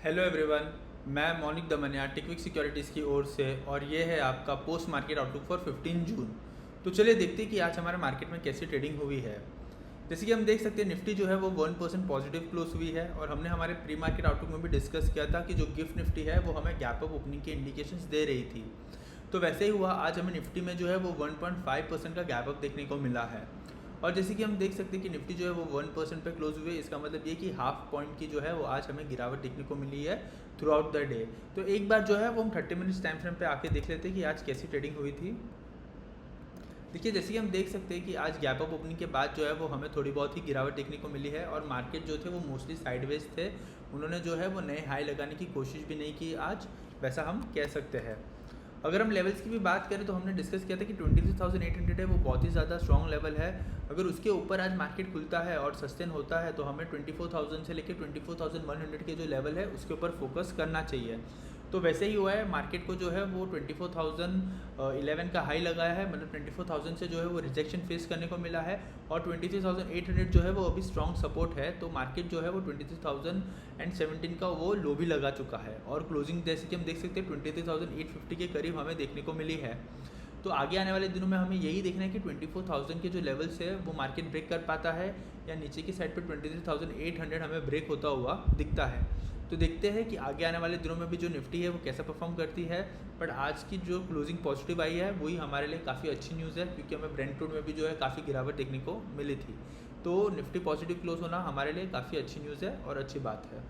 Hello everyone, मैं मौनिक Damania टिकविक securities की ओर से और ये है आपका पोस्ट मार्केट आउटलुक फॉर 15 जून। तो चलिए देखते हैं कि आज हमारे मार्केट में कैसी ट्रेडिंग हुई है। जैसे कि हम देख सकते हैं निफ्टी जो है वो 1% पॉजिटिव क्लोज हुई है और हमने हमारे प्री मार्केट आउटलुक में भी डिस्कस किया था कि जो गिफ्ट निफ्टी है वो हमें गैप अप ओपनिंग के इंडिकेशंस दे रही थी। तो वैसे ही हुआ, आज हमें निफ्टी में जो है वो 1.5% का गैप अप देखने को मिला है। और जैसे कि हम देख सकते हैं कि निफ्टी जो है वो 1% पे क्लोज हुई है, इसका मतलब ये कि हाफ पॉइंट की जो है वो आज हमें गिरावट देखने को मिली है थ्रू आउट द डे। तो एक बार जो है वो हम 30 मिनट्स टाइम फ्रेम पे आके देख लेते हैं कि आज कैसी ट्रेडिंग हुई थी। देखिए, जैसे कि हम देख सकते हैं कि आज गैप अप ओपनिंग के बाद जो है वो हमें थोड़ी बहुत ही गिरावट देखने को मिली है और मार्केट जो थे वो मोस्टली साइडवेज थे। उन्होंने जो है वो नए हाई लगाने की कोशिश भी नहीं की आज, वैसा हम कह सकते हैं। अगर हम लेवल्स की भी बात करें तो हमने डिस्कस किया था कि 23,800 है वो बहुत ही ज़्यादा स्ट्रॉन्ग लेवल है। अगर उसके ऊपर आज मार्केट खुलता है और सस्टेन होता है तो हमें 24,000 से लेकर 24,100 के जो लेवल है उसके ऊपर फोकस करना चाहिए। तो वैसे ही हुआ है, मार्केट को जो है वो 24,011 का हाई लगाया है, मतलब 24,000 से जो है वो रिजेक्शन फेस करने को मिला है और 23,800 जो है वो अभी स्ट्रॉन्ग सपोर्ट है। तो मार्केट जो है वो 23,017 का वो लो भी लगा चुका है और क्लोजिंग जैसे कि हम देख सकते हैं 23,850 के करीब हमें देखने को मिली है। तो आगे आने वाले दिनों में हमें यही देखना है कि 24,000 के जो लेवल्स है वो मार्केट ब्रेक कर पाता है या नीचे की साइड पर 23,800 हमें ब्रेक होता हुआ दिखता है। तो देखते हैं कि आगे आने वाले दिनों में भी जो निफ्टी है वो कैसा परफॉर्म करती है। बट आज की जो क्लोजिंग पॉजिटिव आई है वही हमारे लिए काफ़ी अच्छी न्यूज़ है, क्योंकि हमें ब्रेंट क्रूड में भी जो है काफ़ी गिरावट देखने को मिली थी। तो निफ्टी पॉजिटिव क्लोज होना हमारे लिए काफ़ी अच्छी न्यूज़ है और अच्छी बात है।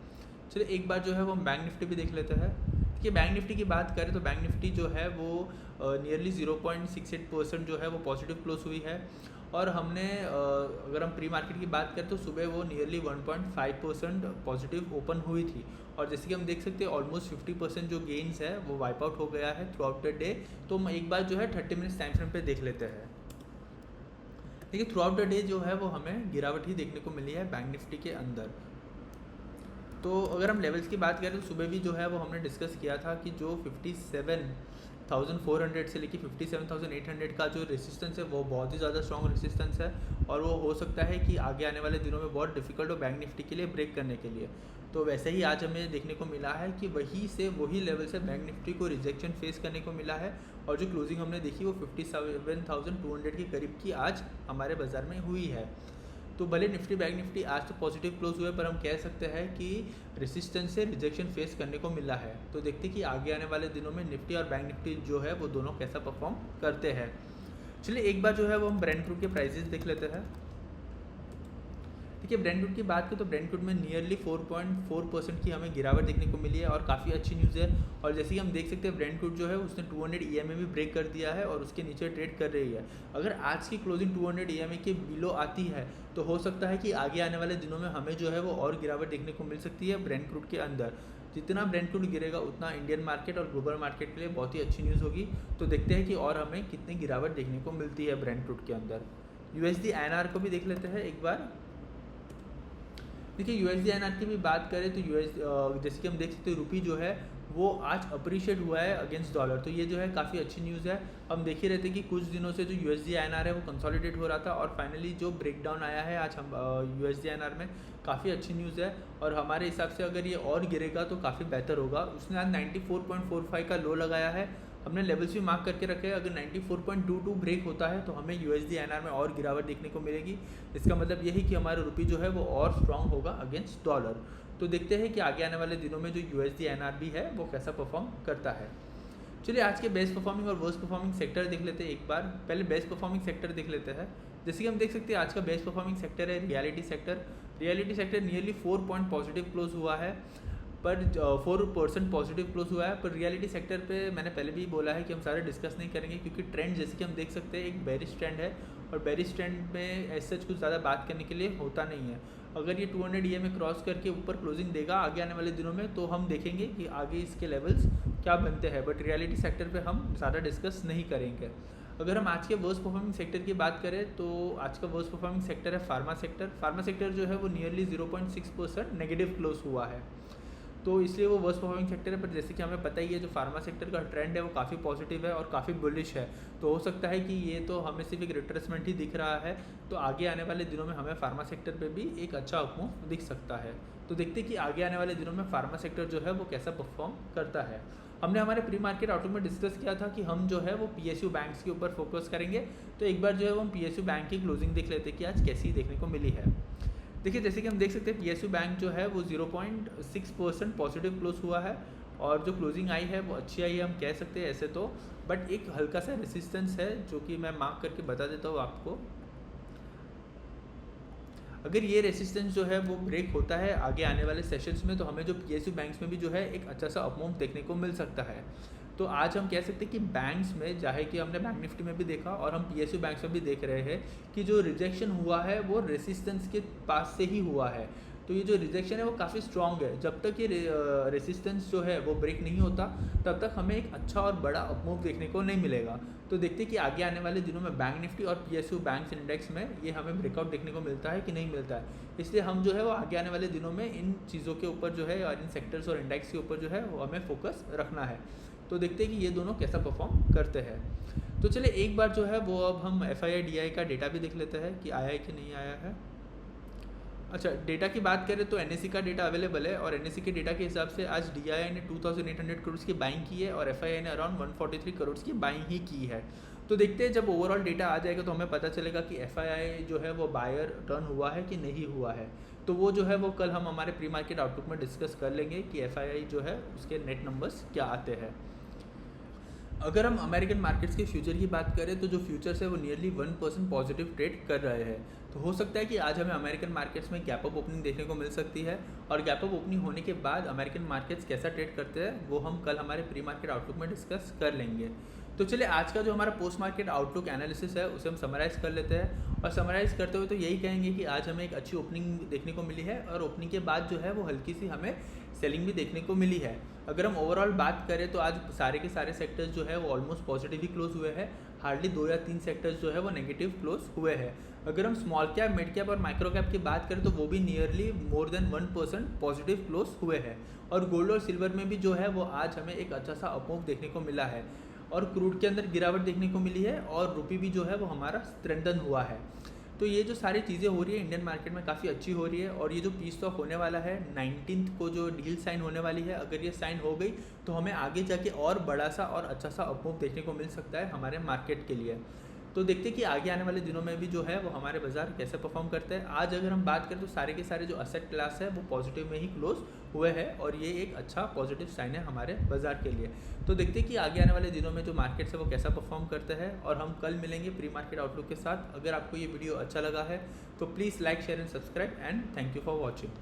चलिए एक बार जो है वो हम बैंक निफ्टी भी देख लेते हैं। देखिए, बैंक निफ्टी की बात करें तो बैंक निफ्टी जो है वो नियरली 0.68% जो है वो पॉजिटिव क्लोज हुई है। और हमने अगर हम प्री मार्केट की बात करें तो सुबह वो नियरली 1.5% पॉजिटिव ओपन हुई थी और जैसे कि हम देख सकते हैं ऑलमोस्ट 50% जो गेन्स है वो वाइप आउट हो गया है थ्रू आउट द डे। तो हम एक बार जो है 30 मिनट्स टाइम फ्रेम पे देख लेते हैं। देखिए, थ्रू आउट द डे जो है वो हमें गिरावट ही देखने को मिली है बैंक निफ्टी के अंदर। तो अगर हम लेवल्स की बात करें तो सुबह भी जो है वो हमने डिस्कस किया था कि जो 57,400 से लेकर 57,800 का जो रेसिस्टेंस है वो बहुत ही ज़्यादा स्ट्रॉन्ग रेसिस्टेंस है और वो हो सकता है कि आगे आने वाले दिनों में बहुत डिफिकल्ट हो बैंक निफ्टी के लिए ब्रेक करने के लिए। तो वैसे ही आज हमें देखने को मिला है कि वही लेवल से बैंक निफ्टी को रिजेक्शन फेस करने को मिला है और जो क्लोजिंग हमने देखी वो 57,200 के करीब की आज हमारे बाज़ार में हुई है। तो भले निफ्टी बैंक निफ्टी आज तो पॉजिटिव क्लोज हुए, पर हम कह सकते हैं कि रेसिस्टेंस से रिजेक्शन फेस करने को मिला है। तो देखते हैं कि आगे आने वाले दिनों में निफ्टी और बैंक निफ्टी जो है वो दोनों कैसा परफॉर्म करते हैं। चलिए एक बार जो है वो हम ब्रेंट क्रूड के प्राइसेस देख लेते हैं। देखिए, ब्रेंट क्रूड की बात करें तो ब्रेंट क्रूड में नियरली 4.4% की हमें गिरावट देखने को मिली है और काफ़ी अच्छी न्यूज़ है। और जैसे कि हम देख सकते हैं ब्रेंट क्रूड जो है उसने 200 EMA भी ब्रेक कर दिया है और उसके नीचे ट्रेड कर रही है। अगर आज की क्लोजिंग 200 EMA के बिलो आती है तो हो सकता है कि आगे आने वाले दिनों में हमें जो है वो और गिरावट देखने को मिल सकती है ब्रेंट क्रूड के अंदर। जितना ब्रेंट क्रूड गिरेगा उतना इंडियन मार्केट और ग्लोबल मार्केट के लिए बहुत ही अच्छी न्यूज़ होगी। तो देखते हैं कि और हमें कितनी गिरावट देखने को मिलती है ब्रेंट क्रूड के अंदर। USD INR को भी देख लेते हैं एक बार। देखिए, USD INR की भी बात करें तो जैसे कि हम देख सकते हैं रुपी जो है वो आज अप्रिशिएट हुआ है अगेंस्ट डॉलर। तो ये जो है काफ़ी अच्छी न्यूज़ है। हम देख ही रहते हैं कि कुछ दिनों से जो USD INR है वो कंसोलिडेट हो रहा था और फाइनली जो ब्रेकडाउन आया है आज हम USD INR में, काफ़ी अच्छी न्यूज़ है। और हमारे हिसाब से अगर ये और गिरेगा तो काफ़ी बेहतर होगा। उसने आज 94.45 का लो लगाया है। हमने लेवल्स भी मार्क करके रखे हैं। अगर 94.22 ब्रेक होता है तो हमें USD INR में और गिरावट देखने को मिलेगी। इसका मतलब यही कि हमारा रुपी जो है वो और स्ट्रांग होगा अगेंस्ट डॉलर। तो देखते हैं कि आगे आने वाले दिनों में जो USD INR भी है वो कैसा परफॉर्म करता है। चलिए आज के बेस्ट परफॉर्मिंग और वर्स्ट परफॉर्मिंग सेक्टर देख लेते हैं एक बार। पहले बेस्ट परफॉर्मिंग सेक्टर देख लेते हैं। जैसे कि हम देख सकते हैं आज का बेस्ट परफॉर्मिंग सेक्टर है reality sector. Reality sector nearly 4 point positive close हुआ है, पर 4% पॉजिटिव क्लोज हुआ है। पर रियलिटी सेक्टर पे मैंने पहले भी बोला है कि हम सारे डिस्कस नहीं करेंगे, क्योंकि ट्रेंड जैसे कि हम देख सकते हैं एक बेरिश ट्रेंड है और बेरिश ट्रेंड में ऐसा कुछ ज़्यादा बात करने के लिए होता नहीं है। अगर ये 200 EMA क्रॉस करके ऊपर क्लोजिंग देगा आगे आने वाले दिनों में तो हम देखेंगे कि आगे इसके लेवल्स क्या बनते हैं। बट रियलिटी सेक्टर पे हम ज़्यादा डिस्कस नहीं करेंगे। अगर हम आज के वर्स्ट परफॉर्मिंग सेक्टर की बात करें तो आज का वर्स्ट परफॉर्मिंग सेक्टर है फार्मा सेक्टर। फार्मा सेक्टर जो है वो नियरली 0.6% नेगेटिव क्लोज हुआ है। तो इसलिए वो वर्स्ट परफॉर्मिंग सेक्टर है। पर जैसे कि हमें पता ही है जो फार्मा सेक्टर का ट्रेंड है वो काफ़ी पॉजिटिव है और काफ़ी बुलिश है। तो हो सकता है कि ये तो हमें सिर्फ एक रिट्रेसमेंट ही दिख रहा है, तो आगे आने वाले दिनों में हमें फार्मा सेक्टर पे भी एक अच्छा अपमूव दिख सकता है। तो देखते हैं कि आगे आने वाले दिनों में फार्मा सेक्टर जो है वो कैसा परफॉर्म करता है। हमने हमारे प्री मार्केट आउटलुक में डिस्कस किया था कि हम जो है वो PSU बैंक्स के ऊपर फोकस करेंगे। तो एक बार जो है वो हम PSU बैंक की क्लोजिंग देख लेते हैं कि आज कैसी देखने को मिली है। देखिए जैसे कि हम देख सकते हैं PSU बैंक जो है वो 0.6% पॉजिटिव क्लोज हुआ है और जो क्लोजिंग आई है वो अच्छी आई है हम कह सकते हैं ऐसे तो। बट एक हल्का सा रेसिस्टेंस है जो कि मैं मार्क करके बता देता हूँ आपको। अगर ये रेसिस्टेंस जो है वो ब्रेक होता है आगे आने वाले सेशंस में, तो हमें जो PSU बैंक्स में भी जो है एक अच्छा सा अपमूव देखने को मिल सकता है। तो आज हम कह सकते हैं कि बैंक्स में, चाहे कि हमने बैंक निफ्टी में भी देखा और हम PSU बैंक्स में भी देख रहे हैं कि जो रिजेक्शन हुआ है वो रेसिस्टेंस के पास से ही हुआ है। तो ये जो रिजेक्शन है वो काफ़ी स्ट्रॉन्ग है। जब तक ये रेसिस्टेंस जो है वो ब्रेक नहीं होता तब तक हमें एक अच्छा और बड़ा अपमूव देखने को नहीं मिलेगा। तो देखते हैं कि आगे आने वाले दिनों में बैंक निफ्टी और PSU बैंक्स इंडेक्स में ये हमें ब्रेकआउट देखने को मिलता है कि नहीं मिलता है। इसलिए हम जो है वो आगे आने वाले दिनों में इन चीज़ों के ऊपर जो है और इन सेक्टर्स और इंडेक्स के ऊपर जो है वो हमें फोकस रखना है। तो देखते हैं कि ये दोनों कैसा परफॉर्म करते हैं। तो चलिए एक बार जो है वो अब हम FII-DI का डेटा भी देख लेते हैं कि आया है कि नहीं आया है। अच्छा, डेटा की बात करें तो NSE का डेटा अवेलेबल है और NSE के डेटा के हिसाब से आज DII ने 2800 करोड़ की बाइंग की है और FII ने अराउंड 143 करोड़ की बाइंग ही की है। तो देखते हैं जब ओवरऑल डेटा आ जाएगा तो हमें पता चलेगा कि FII जो है वो बायर टर्न हुआ है कि नहीं हुआ है। तो वो जो है वो कल हम हमारे प्री मार्केट आउटलुक में डिस्कस कर लेंगे कि FII जो है उसके नेट नंबर्स क्या आते हैं। अगर हम अमेरिकन मार्केट्स के फ्यूचर की बात करें तो जो फ्यूचर्स है वो नियरली 1% पॉजिटिव ट्रेड कर रहे हैं। तो हो सकता है कि आज हमें अमेरिकन मार्केट्स में गैप अप ओपनिंग देखने को मिल सकती है और गैप अप ओपनिंग होने के बाद अमेरिकन मार्केट्स कैसा ट्रेड करते हैं वो हम कल हमारे प्री मार्केट आउटलुक में डिस्कस कर लेंगे। तो चलिए आज का जो हमारा पोस्ट मार्केट आउटलुक एनालिसिस है उसे हम समराइज़ कर लेते हैं और समराइज़ करते हुए तो यही कहेंगे कि आज हमें एक अच्छी ओपनिंग देखने को मिली है और ओपनिंग के बाद जो है वो हल्की सी हमें सेलिंग भी देखने को मिली है। अगर हम ओवरऑल बात करें तो आज सारे के सारे सेक्टर्स जो है वो ऑलमोस्ट पॉजिटिव ही क्लोज हुए हैं। हार्डली 2 या 3 सेक्टर्स जो है वो नेगेटिव क्लोज हुए हैं। अगर हम स्मॉल कैप, मिड कैप और माइक्रो कैप की बात करें तो वो भी nearly more than 1% positive close हुए हैं। और गोल्ड और सिल्वर में भी जो है वो आज हमें एक अच्छा सा अपमूव देखने को मिला है और क्रूड के अंदर गिरावट देखने को मिली है और रुपी भी जो है वो हमारा स्ट्रेंथन हुआ है। तो ये जो सारी चीज़ें हो रही है इंडियन मार्केट में काफ़ी अच्छी हो रही है और ये जो पीस टॉक होने वाला है 19 को जो डील साइन होने वाली है, अगर ये साइन हो गई तो हमें आगे जाके और बड़ा सा और अच्छा सा अपमूव देखने को मिल सकता है हमारे मार्केट के लिए। तो देखते हैं कि आगे आने वाले दिनों में भी जो है वो हमारे बाजार कैसे परफॉर्म करते हैं। आज अगर हम बात करें तो सारे के सारे जो असेट क्लास है वो पॉजिटिव में ही क्लोज हुए हैं और ये एक अच्छा पॉजिटिव साइन है हमारे बाजार के लिए। तो देखते हैं कि आगे आने वाले दिनों में जो मार्केट है वो कैसा परफॉर्म करता है और हम कल मिलेंगे प्री मार्केट आउटलुक के साथ। अगर आपको ये वीडियो अच्छा लगा है तो please like, share and subscribe and thank you for watching.